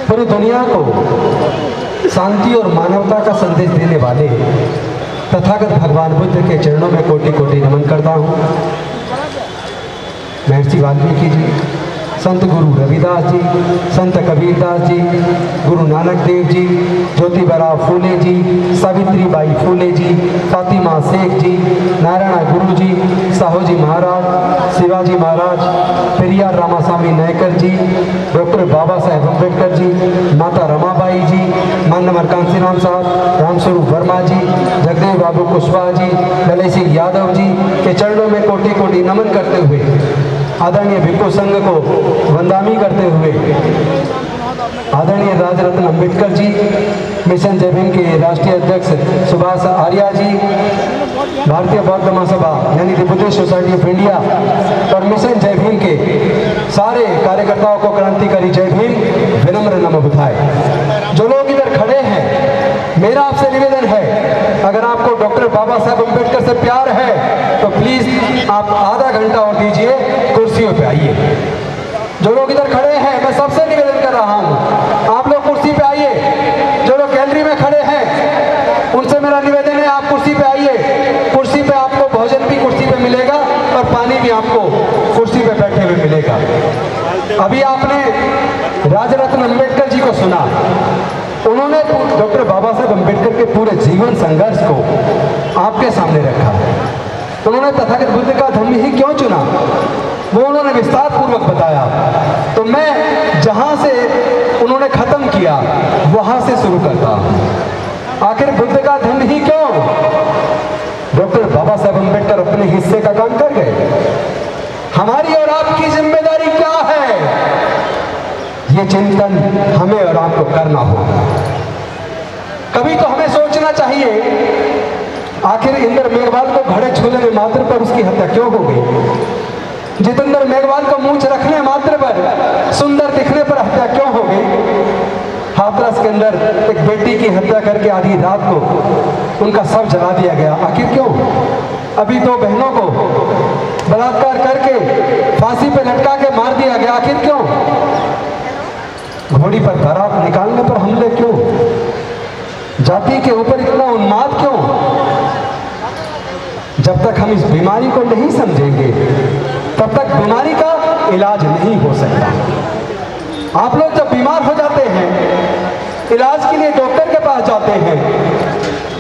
पूरी दुनिया को शांति और मानवता का संदेश देने वाले तथागत भगवान बुद्ध के चरणों में कोटि कोटि नमन करता हूँ। महर्षि वाल्मीकि जी, संत गुरु रविदास जी, संत कबीरदास जी, गुरु नानक देव जी, ज्योतिबा फूले जी, सावित्रीबाई फूले जी, फातिमा शेख जी, नारायण गुरु जी, साहू जी महाराज, शिवाजी महाराज, पेरियार रामास्वामी नायकर जी, डॉक्टर बाबा साहेब अम्बेडकर जी, माता रमाबाई जी, मानवर कांसीराम साहब, रामस्वरूप वर्मा जी, जगदेव बाबू कुशवाहा जी, ललित सिंह यादव जी के चरणों में कोटि कोटि नमन करते हुए, आदरणीय भिक्खु संघ को वंदामी करते हुए, आदरणीय राजरत्न अम्बेडकर जी, मिशन जय भीम के राष्ट्रीय अध्यक्ष सुभाष आर्या जी, भारतीय बौद्ध महासभा यानी the Buddhist society of India और मिशन जय भीम के सारे कार्यकर्ताओं को क्रांतिकारी जय भीम, विनम्र नमः बुधाए। जो लोग इधर खड़े हैं, मेरा आपसे निवेदन है, अगर आपको डॉक्टर बाबा साहेब अम्बेडकर से प्यार है तो प्लीज आप आधा घंटा और दीजिए, कुर्सियों पे आइए। जो लोग इधर खड़े हैं, मैं सबसे निवेदन कर रहा हूं, आप लोग कुर्सी पे आइए। जो लोग गैलरी में खड़े हैं, उनसे मेरा निवेदन है, आप कुर्सी पे आइए। कुर्सी पे आपको भोजन भी कुर्सी पे मिलेगा और पानी भी आपको कुर्सी पे बैठे हुए मिलेगा। अभी आपने राजरत्न अम्बेडकर जी को सुना, उन्होंने डॉक्टर बाबा साहेब अम्बेडकर के पूरे जीवन संघर्ष को आपके सामने रखा। उन्होंने तथागत बुद्ध का धम्म ही क्यों चुना, वो उन्होंने विस्तार पूर्वक बताया। तो मैं जहां से उन्होंने खत्म किया वहां से शुरू करता हूं। आखिर बुद्ध का धम्म ही क्यों? डॉक्टर बाबा साहेब अम्बेडकर अपने हिस्से का काम कर गए। हमारी और आपकी जिम्मेदारी क्या है, ये चिंतन हमें और आपको करना होगा। कभी तो हमें सोचना चाहिए, आखिर इंद्र मेघवाल को घड़े छूने मात्र पर उसकी हत्या क्यों हो गई? जितेंद्र मेघवाल को मूंछ रखने मात्र पर, सुंदर दिखने पर हत्या क्यों हो गई? हाथरस के अंदर एक बेटी की हत्या करके आधी रात को उनका शव जला दिया गया, आखिर क्यों? अभी दो बहनों को बलात्कार करके फांसी पे लटका के मार दिया गया, आखिर क्यों? घोड़ी पर बारात निकालने पर हमले क्यों? जाति के ऊपर इतना उन्माद क्यों? जब तक हम इस बीमारी को नहीं समझेंगे तब तक बीमारी का इलाज नहीं हो सकता। आप लोग जब बीमार हो जाते हैं, इलाज के लिए डॉक्टर के पास जाते हैं,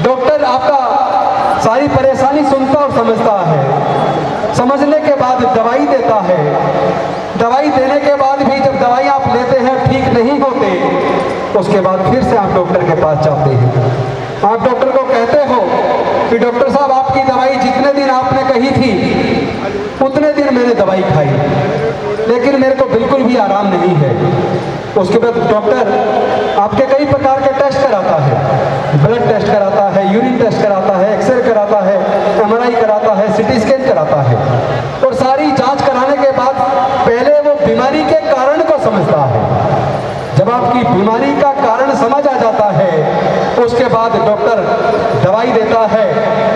डॉक्टर आपका सारी परेशानी सुनता और समझता है, समझने के बाद दवाई देता है। दवाई देने के बाद भी जब दवाई आप लेते हैं ठीक नहीं होते, उसके बाद फिर से आप डॉक्टर के पास जाते हैं। आप डॉक्टर को कहते हो कि डॉक्टर साहब आपकी दवाई जितने दिन आपने कही थी उतने दिन मैंने दवाई खाई, लेकिन मेरे को बिल्कुल भी आराम नहीं है। उसके बाद डॉक्टर आपके कई प्रकार के टेस्ट कराता है, ब्लड टेस्ट कराता है, यूरिन टेस्ट कराता है, एक्सरे कराता है, MRI कराता है, CT स्कैन कराता है, और सारी जांच कराने के बाद पहले वो बीमारी के कारण को समझता है। जब आपकी बीमारी का कारण समझ आ जाता है, उसके बाद डॉक्टर दवाई देता है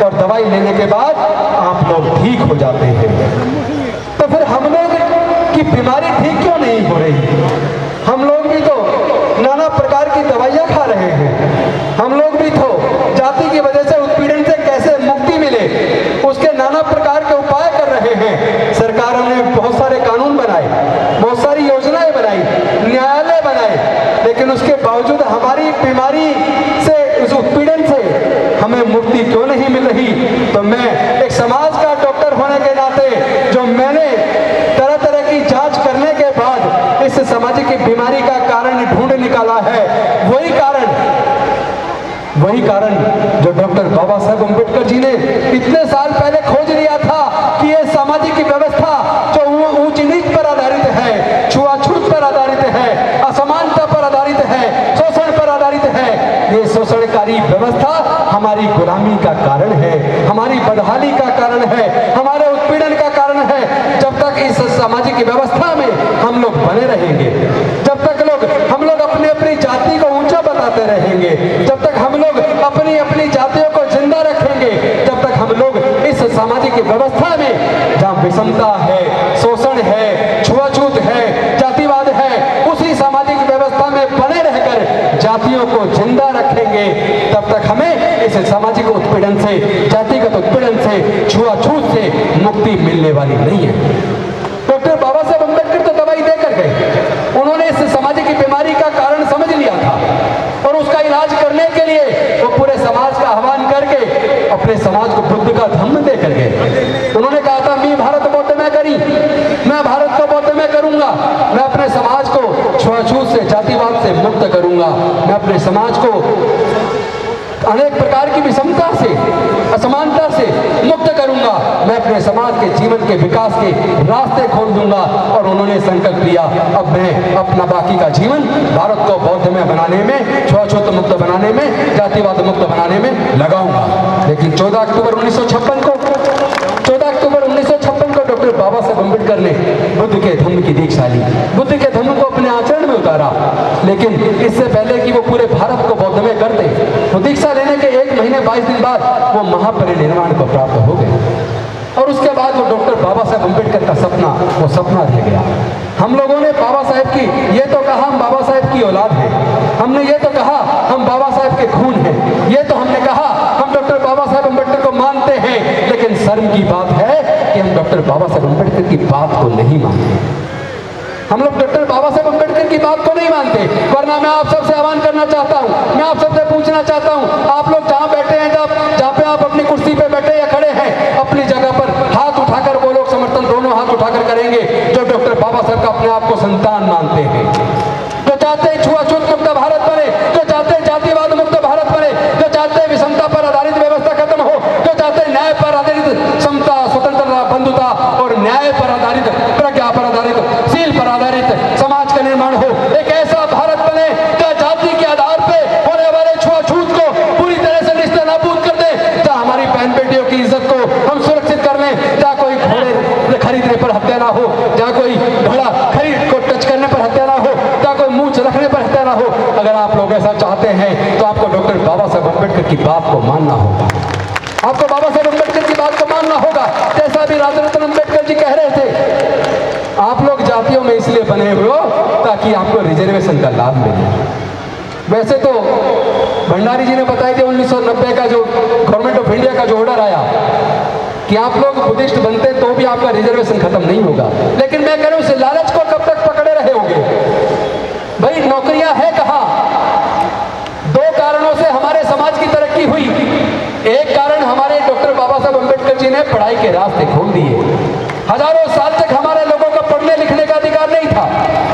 और दवाई लेने के बाद आप लोग ठीक हो जाते हैं। तो फिर हम लोग की बीमारी ठीक क्यों नहीं हो रही? हम लोग भी तो नाना प्रकार की दवाइयां खा रहे हैं। हम लोग भी तो जाति की वजह से उत्पीड़न से कैसे मुक्ति मिले उसके नाना प्रकार के उपाय कर रहे हैं। सरकारों ने बहुत सारे कानून बनाए, बहुत सारी योजनाएं बनाई, न्यायालय बनाए, लेकिन उसके बावजूद हमारी बीमारी से, उस उत्पीड़न से हमें मुक्ति क्यों नहीं मिल रही? तो मैं एक समाज का डॉक्टर होने के नाते, जो मैंने तरह तरह की जांच करने के बाद इस सामाजिक बीमारी का कारण ढूंढ निकाला है, वही कारण जो डॉक्टर बाबा साहेब अम्बेडकर जी ने इतने साल पहले खोज लिया था कि ये सामाजिक व्यवस्था जो ऊंच नीच पर आधारित है, छुआछूत पर आधारित है, असमानता पर आधारित है, शोषण पर आधारित है, ये शोषणकारी व्यवस्था हमारी गुलामी का कारण है, हमारी बदहाली का कारण है, हमारे उत्पीड़न का कारण है। जब तक इस सामाजिक व्यवस्था में हम लोग बने रहेंगे, जब तक हम लोग अपनी अपनी जाति को ऊंचा बताते रहेंगे, जब तक हम लोग अपनी अपनी जातियों को जिंदा रखेंगे, जब तक हम लोग इस सामाजिक व्यवस्था में जहाँ विषमता है, शोषण है, छुआछूत है, जातिवाद है, उसी सामाजिक व्यवस्था में बने जातियों को जिंदा रखेंगे तब तक हमें इस सामाजिक उत्पीड़न से, जातिगत उत्पीड़न से, छुआछूत से मुक्ति मिलने वाली नहीं है। डॉक्टर बाबा साहब अम्बेडकर तो दवाई देकर गए, उन्होंने इस सामाजिक बीमारी का कारण समझ लिया था और उसका इलाज करने के लिए वो पूरे समाज का आह्वान करके अपने समाज को बुद्ध का धम्म देकर गए। उन्होंने कहा था मैं भारत बौद्ध में करी, मैं भारत को बौद्ध में करूंगा, मैं अपने समाज को छुआछूत से, जातिवाद से मुक्त करूंगा, मैं अपने समाज को अनेक प्रकार की विषमता से, असमानता से मुक्त करूंगा, मैं अपने समाज के जीवन के विकास के रास्ते खोल दूंगा। और उन्होंने संकल्प लिया अब मैं अपना बाकी का जीवन भारत को बौद्ध में बनाने में, छुआछूत मुक्त बनाने में, जातिवाद मुक्त बनाने में लगाऊंगा। लेकिन 14 अक्टूबर 1956 को डॉक्टर बाबा साहब अम्बेडकर ने बुद्ध के धम्म की दीक्षा ली, बुद्ध के धम्म को अपने आचरण में उतारा। लेकिन इससे पहले कि वो पूरे भारत को बौद्ध में करते, वो दीक्षा लेने के 1 महीने 22 दिन बाद वो महापरिनिर्वाण को प्राप्त हो गए। और उसके बाद वो डॉक्टर बाबा साहब अम्बेडकर का सपना, वो सपना रह गया। हम लोगों ने बाबा साहब की ये तो कहा हम बाबा साहब की औलाद हैं, हमने ये तो कहा हम बाबा साहब के खून हैं, ये तो हमने कहा हम डॉक्टर बाबा साहब अम्बेडकर को मानते हैं। लेकिन शर्म की बात है कि हम डॉक्टर बाबा साहब अम्बेडकर की बात को नहीं मानते। हम लोग डॉक्टर बाबा साहब अम्बेडकर की बात को नहीं मानते। वरना मैं आप सबसे आह्वान करना चाहता हूं, मैं आप सबसे पूछना चाहता हूं, आप लोग जहां बैठे हैं, जहां पे आप अपनी कुर्सी पे बैठे या खड़े हैं, अपनी जगह पर हाथ उठाकर वो लोग समर्थन दोनों हाथ उठाकर करेंगे जो डॉक्टर बाबा साहब का अपने आप को संतान मानते हैं, जो चाहते हैं छुआछूत मुक्त भारत बने, जो चाहते हैं जातिवाद मुक्त भारत बने, जो चाहते हैं विषमता पर आधारित व्यवस्था खत्म हो, जो चाहते हैं न्याय पर आधारित समता, स्वतंत्रता, बंधुता और न्याय पर आधारित, प्रज्ञा पर आधारित, शील पर आधारित समाज का निर्माण हो। एक ऐसा भारत बने जो जाति के आधार पे होने वाले छुआछूत को पूरी तरह से निस्तानाबूद कर दे, जहां हमारी बहन बेटियों की इज्जत को हम सुरक्षित कर लें, जहां कोई घोड़े खरीदने पर हत्या ना हो, जहां कोई घोड़ा खरीद को टच करने पर हत्या ना हो, जहां कोई मूंछ रखने पर हत्या ना हो। अगर आप लोग ऐसा चाहते हैं तो आपको डॉक्टर बाबा साहब अम्बेडकर की बात को मानना होगा, आपको बाबा साहब अम्बेडकर की बात को मानना होगा। जैसा भी राजरत्न अम्बेडकर जी कह रहे थे, आप लोग जातियों में इसलिए बने हुए हो ताकि आपको रिजर्वेशन का लाभ मिले। वैसे तो भंडारी जी ने बताया कि 1990 का जो गवर्नमेंट ऑफ इंडिया का जो ऑर्डर आया कि आप लोग बुद्धिस्ट बनते तो भी आपका रिजर्वेशन खत्म नहीं होगा। लेकिन मैं कह रहा हूं उस लालच को कब तक पकड़े रहे होंगे? भाई नौकरियां है कहां? 2 कारणों से हमारे समाज की तरक्की हुई। एक कारण हमारे डॉक्टर बाबा साहब अम्बेडकर जी ने पढ़ाई के रास्ते खोल दिए। हजारों साल तक हमारे लोगों को पढ़ने लिखने का अधिकार नहीं था,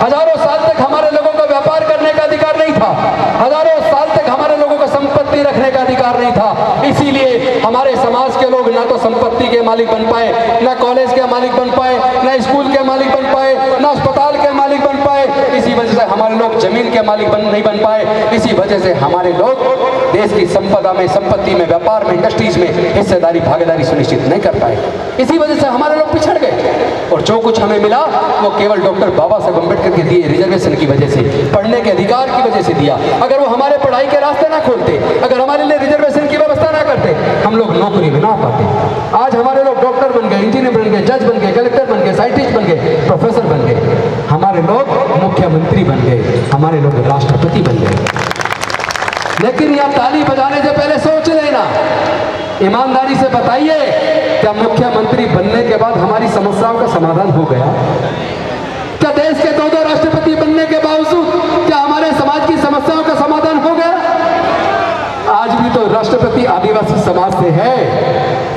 हजारों साल तक हमारे लोगों को व्यापार करने का अधिकार नहीं था, हजारों साल तक हमारे लोगों को संपत्ति रखने का अधिकार नहीं था। इसीलिए हमारे समाज के लोग ना तो संपत्ति के मालिक बन पाए, ना कॉलेज के मालिक बन पाए, ना स्कूल के मालिक बन पाए, ना अस्पताल के मालिक बन पाए। इसी वजह से हमारे लोग जमीन के मालिक नहीं बन पाए। इसी वजह से हमारे लोग देश की संपदा में, संपत्ति में, व्यापार में, इंडस्ट्रीज में हिस्सेदारी, भागीदारी सुनिश्चित नहीं कर पाए। इसी वजह से हमारे लोग पिछड़ गए और जो कुछ हमें मिला वो केवल डॉक्टर बाबा साहब अम्बेडकर के दिए रिजर्वेशन की वजह से, पढ़ने के अधिकार की वजह से दिया। अगर वो हमारे पढ़ाई के रास्ते ना खोलते, अगर हमारे लिए रिजर्वेशन की व्यवस्था ना करते, हम लोग नौकरी में ना पाते। आज हमारे लोग डॉक्टर बन गए, इंजीनियर बन गए, जज बन गए, कलेक्टर बन गए, साइंटिस्ट बन गए, प्रोफेसर बन गए, हमारे लोग मुख्यमंत्री बन गए, हमारे लोग राष्ट्रपति बन गए। लेकिन यह ताली बजाने से पहले सोच लेना, ईमानदारी से बताइए क्या मुख्यमंत्री बनने के बाद हमारी समस्याओं का समाधान हो गया? क्या देश के 2 राष्ट्रपति बनने के बावजूद क्या हमारे समाज की समस्याओं का समाधान हो गया? आज भी तो राष्ट्रपति आदिवासी समाज से है,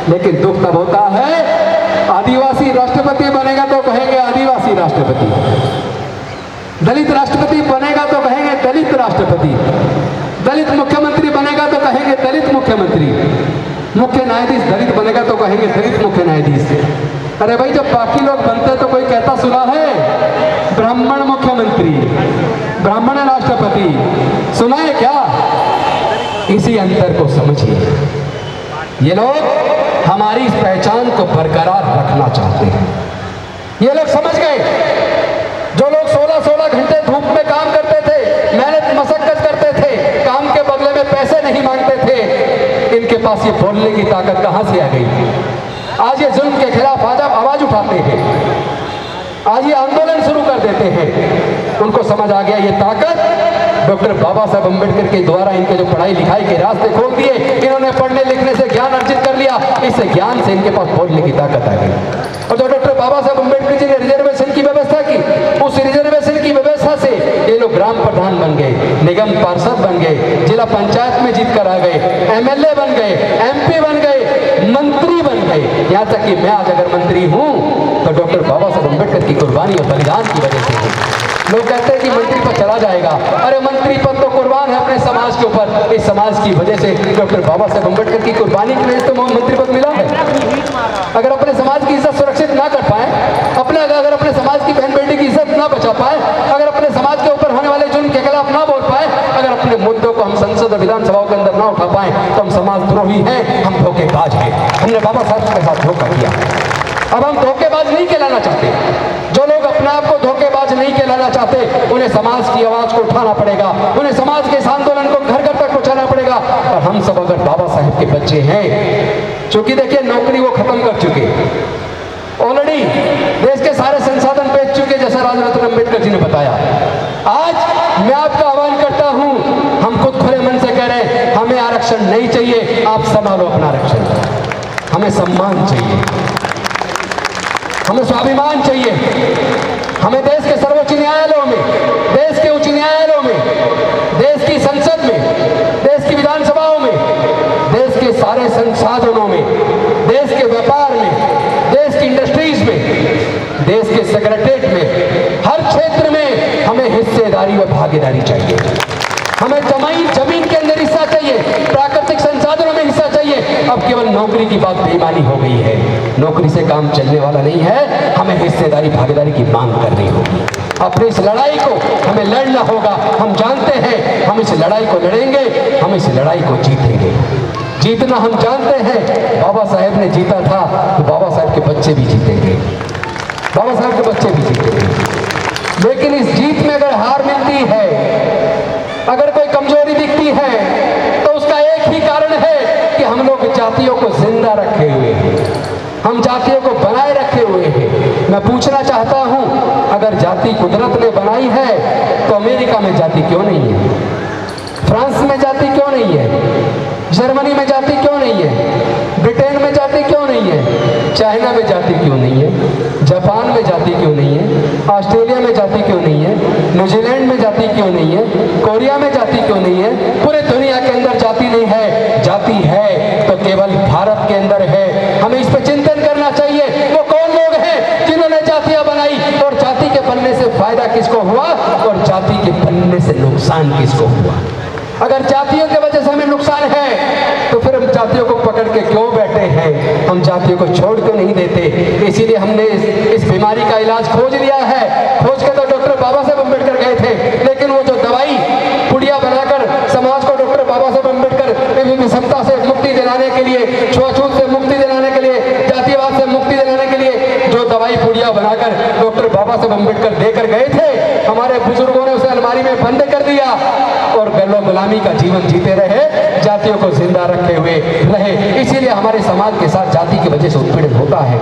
लेकिन दुख तब होता है आदिवासी राष्ट्रपति बनेगा तो कहेंगे आदिवासी राष्ट्रपति, दलित राष्ट्रपति बनेगा तो कहेंगे दलित राष्ट्रपति, दलित मुख्यमंत्री बनेगा तो कहेंगे दलित मुख्यमंत्री, मुख्य न्यायाधीश दलित बनेगा तो कहेंगे दलित मुख्य न्यायाधीश। अरे भाई जब बाकी लोग बनते तो कोई कहता सुना है ब्राह्मण मुख्यमंत्री, ब्राह्मण राष्ट्रपति, सुना है क्या? इसी अंतर को समझिए। ये लोग हमारी इस पहचान को बरकरार रखना चाहते हैं। ये लोग समझ गए, जो लोग 16-16 घंटे धूप में काम करते थे, मेहनत मशक्कत करते थे, काम के बदले में पैसे नहीं मांगते थे, इनके पास ये बोलने की ताकत कहां से आ गई? आज ये जुल्म के खिलाफ आवाज उठाते हैं, आज ये आंदोलन शुरू कर देते हैं। उनको समझ आ गया ये ताकत डॉक्टर बाबा साहब अम्बेडकर के द्वारा इनके जो पढ़ाई लिखाई के रास्ते खोल दिए, इन्होंने पढ़ने लिखने से ज्ञान अर्जित कर लिया, इस ज्ञान से इनके पास बोलने की ताकत आ गई। और जो डॉक्टर बाबा साहब अम्बेडकर जी ने रिजर्वेशन की व्यवस्था की, उस रिजर्वेशन की व्यवस्था से ये लोग ग्राम प्रधान बन गए, निगम पार्षद बन गए, जिला पंचायत में जीत कर आ गए, एमएलए बन गए, एमपी बन गए, मंत्री बन गए। यहाँ तक कि मैं आज अगर मंत्री हूँ तो डॉक्टर बाबा साहब अम्बेडकर की कुर्बानी और बलिदान की वजह से हूँ। लोग कहते हैं कि मंत्री पद चला जाएगा, अरे मंत्री पद तो कुर्बान है अपने समाज के ऊपर, इस समाज की वजह से डॉक्टर बाबा साहब अम्बेडकर की कुर्बानी की वजह से तो मंत्री पद मिला है। अगर अपने समाज की इज्जत सुरक्षित ना कर पाए, अगर अपने समाज की बहन बेटी की इज्जत ना बचा पाए, अगर अपने समाज के ऊपर होने वाले जुल्म के खिलाफ ना बोल पाए, अगर अपने मुद्दों को हम संसद और विधानसभाओं के अंदर ना उठा पाए, तो हम समाजद्रोही हैं, हम धोखेबाज हैं। हमने बाबा साहब के साथ धोखा किया। अब हम धोखेबाज नहीं कहलाना चाहते। जो लोग अपने आप को धोखेबाज नहीं कहलाना चाहते, उन्हें समाज की आवाज को उठाना पड़ेगा, उन्हें समाज के इस आंदोलन को घर घर तक पहुंचाना पड़ेगा। और हम सब अगर बाबा साहब के बच्चे हैं, क्योंकि देखिए नौकरी वो खत्म कर चुके, ऑलरेडी देश के सारे संसाधन बेच चुके, जैसा राजरत्न अम्बेडकर जी ने बताया। आज मैं आपका आह्वान करता हूं, हम खुद खुले मन से कह रहे हैं, हमें आरक्षण नहीं चाहिए, आप संभालो अपना आरक्षण। हमें सम्मान चाहिए, हमें स्वाभिमान चाहिए, हमें देश के सर्वोच्च न्यायालयों में, देश के उच्च न्यायालयों में, देश की संसद में, देश की विधानसभाओं में, देश के सारे संसाधनों में, देश के व्यापार में, देश की इंडस्ट्रीज में, देश के सेक्रेटरीट में, हर क्षेत्र में हमें हिस्सेदारी व भागीदारी चाहिए। हमें जमीन के अंदर हिस्सा चाहिए, प्राकृतिक संसाधनों में हिस्सा चाहिए। अब केवल नौकरी की बात बेईमानी हो गई है, नौकरी से काम चलने वाला नहीं है, हमें हिस्सेदारी भागीदारी की मांग करनी होगी। अपनी इस लड़ाई को हमें लड़ना होगा। हम जानते हैं हम इस लड़ाई को लड़ेंगे, हम इस लड़ाई को जीतेंगे। जीतना हम जानते हैं, बाबा साहेब ने जीता था तो बाबा साहेब के बच्चे भी जीतेंगे, बाबा साहेब के बच्चे भी जीतेंगे। लेकिन इस जीत में अगर हार मिलती है, अगर कोई कमजोरी दिखती है, तो उसका एक ही कारण है कि हम लोग जातियों को जिंदा रखे हुए हैं, हम जातियों को बनाए रखे हुए हैं। मैं पूछना चाहता हूं, अगर जाति कुदरत ने बनाई है तो अमेरिका में जाति क्यों नहीं है, फ्रांस में जाति क्यों नहीं है, जर्मनी में जाति क्यों नहीं है, ब्रिटेन में जाति क्यों नहीं है, चाइना में जाति क्यों नहीं है, जापान में जाति क्यों नहीं है, ऑस्ट्रेलिया में जाति क्यों नहीं है, न्यूजीलैंड में जाति क्यों नहीं है, कोरिया में जाति क्यों नहीं है? पूरे दुनिया के अंदर जाति नहीं है। जाति है तो केवल भारत के अंदर है। हमें इस पर चिंतन करना चाहिए, वो कौन लोग हैं जिन्होंने जातियां बनाई, और जाति के बनने से फायदा किसको हुआ और जाति के बनने से नुकसान किसको हुआ। अगर जातियों की वजह से हमें नुकसान है तो फिर हम जातियों को पकड़ के क्यों बैठे हैं, हम जातियों को छोड़ क्यों नहीं देते। इसीलिए हमने इस बीमारी का इलाज खोज लिया है। खोज के तो डॉक्टर बाबा साहब अम्बेडकर गए थे, लेकिन वो जो दवाई पुड़िया बनाकर समाज को डॉक्टर बाबा साहब अम्बेडकर विषमता से मुक्ति दिलाने के लिए, छुआछूत से मुक्ति दिलाने के लिए, जातिवाद से मुक्ति दिलाने के लिए जो दवाई पुड़िया बनाकर डॉक्टर बाबा साहब अम्बेडकर देकर गए थे, हमारे बुजुर्गों ने उसे अलमारी में बंद कर दिया और गैलो गुलामी का जीवन जीते रहे, जातियों को जिंदा रखे हुए रहे। इसीलिए हमारे समाज के साथ जाति की वजह से उत्पीड़न होता है।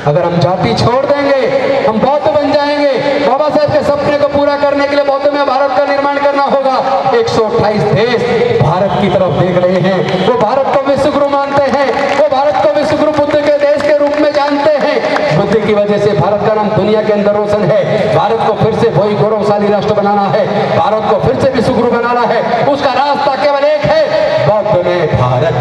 अगर हम जाति छोड़ देंगे, हम बौद्ध बन जाएंगे। बाबा साहब के सपने को पूरा करने के लिए बौद्ध में भारत का निर्माण करना होगा। 128 देश भारत की तरफ देख रहे हैं, वो भारत को विश्व गुरु मानते हैं, वो भारत को विश्व गुरु बुद्ध के देश के रूप में जानते हैं। बुद्ध की वजह से भारत का नाम दुनिया के अंदर रोशन है। भारत को फिर से वही गौरवशाली राष्ट्र बनाना है, भारत को फिर से विश्व गुरु बनाना है। उसका रास्ता केवल एक है, बौद्ध में भारत।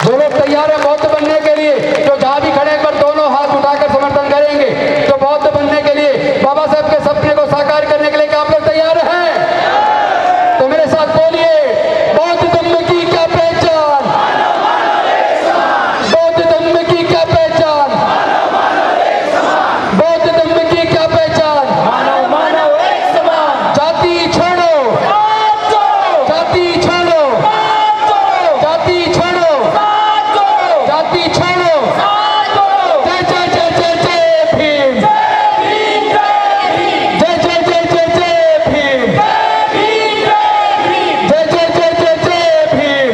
जो लोग तैयार है बौद्ध बनने के लिए, जो जहां भी खड़े पर दोनों हाथ उठाकर समर्थन करेंगे, तो बौद्ध बनने के लिए, बाबा साहब के सपने को साकार करने के लिए, क्या आप लोग तैयार हैं? तो मेरे साथ बोलिए, बौद्ध धर्म की क्या पहचान, बौद्ध धर्म की क्या पहचान, बौद्ध धर्म की क्या पहचान, मानव मानव एक समान, जाति छोड़ो, जाति छोड़ो, जाति छोड़ो, जाति छोड़ो, जय जय जय जय जय भीम, जय जय जय जय जय भीम, जय जय जय जय जय भीम।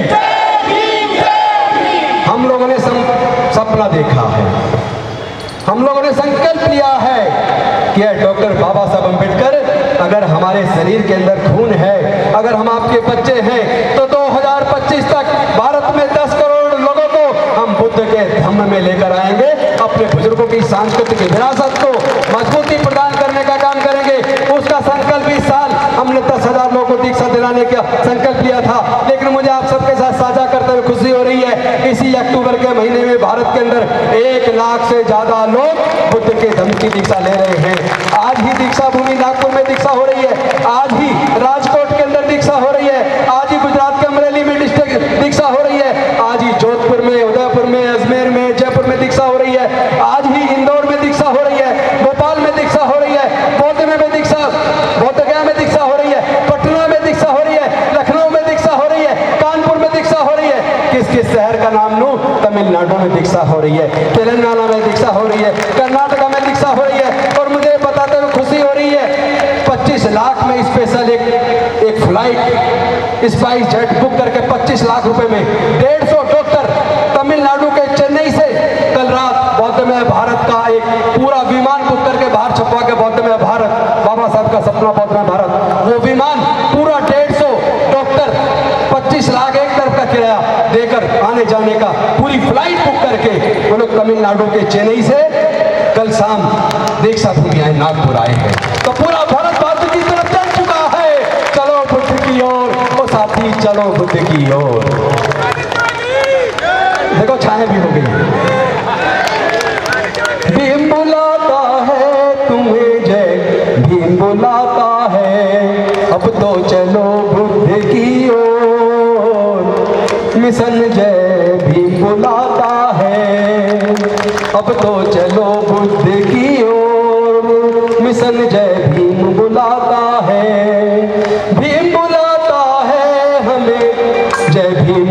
हम लोगों ने सपना देखा है, हम लोगों ने संकल्प लिया है कि डॉक्टर बाबा साहब अम्बेडकर अगर हमारे हमारे शरीर के अंदर खून है। अगर हम आपके बच्चे हैं तो 2025 तक भारत में 10 करोड़ लोगों को हम बुद्ध के धम्म में लेकर आएंगे। अपने बुजुर्गों की सांस्कृतिक विरासत को मजबूती प्रदान करने का काम करेंगे। उसका संकल्प इस साल हमने 10,000 लोगों को दीक्षा दिलाने का संकल्प लिया था, लेकिन मुझे आप सबके साथ साझा करते हुए खुशी हो रही है, इसी अक्टूबर के महीने में भारत के अंदर 1 लाख से ज्यादा लोग बुद्ध के धम्म की दीक्षा ले रहे हैं। आज ही दीक्षा भूमि नागपुर में दीक्षा हो रही है, आज ही राजकोट के अंदर दीक्षा हो रही है, आज ही गुजरात के अमरेली में दीक्षा हो रही है, आज ही जोधपुर में, उदयपुर में, अजमेर में, जयपुर में दीक्षा हो रही है, आज ही इंदौर में दीक्षा हो रही है, भोपाल में दीक्षा हो रही है, बौद्ध में दीक्षा, बोधगया में दीक्षा हो रही है, पटना में दीक्षा हो रही है, लखनऊ में दीक्षा हो रही है, कानपुर में दीक्षा हो रही है। किस किस शहर का नाम लूं? तमिलनाडु में दीक्षा हो रही है, तेलंगाना में दीक्षा हो रही है, कर्नाटका में दीक्षा हो रही है। और मुझे बताते हुए खुशी हो रही है, 25 लाख में स्पेशल एक फ्लाइट स्पाइस जेट बुक करके 25 लाख रुपए में 150 डॉक्टर तमिलनाडु के चेन्नई से कल रात बौद्ध में भारत का एक पूरा विमान बुक करके बाहर छपवा के बौद्ध में भारत, बाबा साहब का सपना बौद्ध में भारत, वो विमान पूरा 150 डॉक्टर 25 लाख एक तरफ का किराया देकर आने जाने का पूरी फ्लाइट बुक करके वो लोग तमिलनाडु के चेन्नई से कल शाम दीक्षा भूमि आए, नागपुर आए हैं। तो पूरा भारत भारत की तरफ चल चुका है। चलो बुद्ध की ओर, ओ साथी चलो बुद्ध की ओर। देखो छाया भी हो गई। भीम बुलाता है तुम्हें, जय भीम बुलाता है, अब तो चलो बुद्ध की ओर। मिशन जय भीम बुलाता है, अब तो चलो बुद्ध की ओर। मिशन जय भीम बुलाता है, भीम बुलाता है हमें, जय भीम